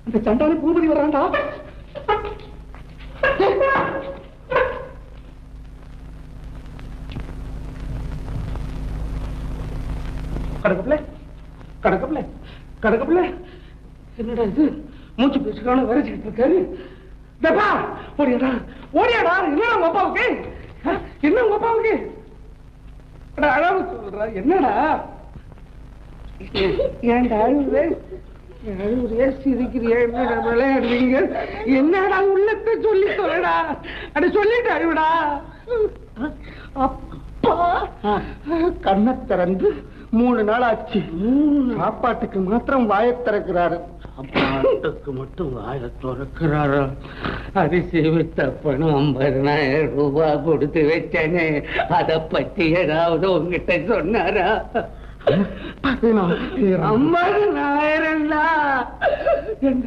இந்த சண்டாளி பூபதி வர்றான்டா. கடக்கப்பிள்ள என்னடா இது மூச்சு பேசுக்கான வரைச்சிட்டு இருக்காரு. ஓடியாடா ஓடியாடா. என்ன உங்க அப்பாவுக்கு என்ன உங்க அப்பாவுக்கு அழகு சொல்றா. என்னடா ஏன்டா அழுவே அழுவுறியா சிரிக்கிறியா என்னடா விளையாடுறீங்க? என்னடா உள்ளத்தை சொல்லி சொல்லடா. அட சொல்லிட்டு அழுவடா. அப்பா கண்ணை திறந்து 3 நாள் ஆச்சு. சாப்பாட்டுக்கு மாத்திரம் வாயை திறக்கிறாரு. சாப்பாட்டுக்கு மட்டும் வாயை திறக்கிறாரு. அரிசி வித்த பணம் 50,000 ரூபாய் கொடுத்து வச்சேனே, அதை பத்தி ஏதாவது உங்ககிட்ட சொன்னாரா? 50,000 என்ன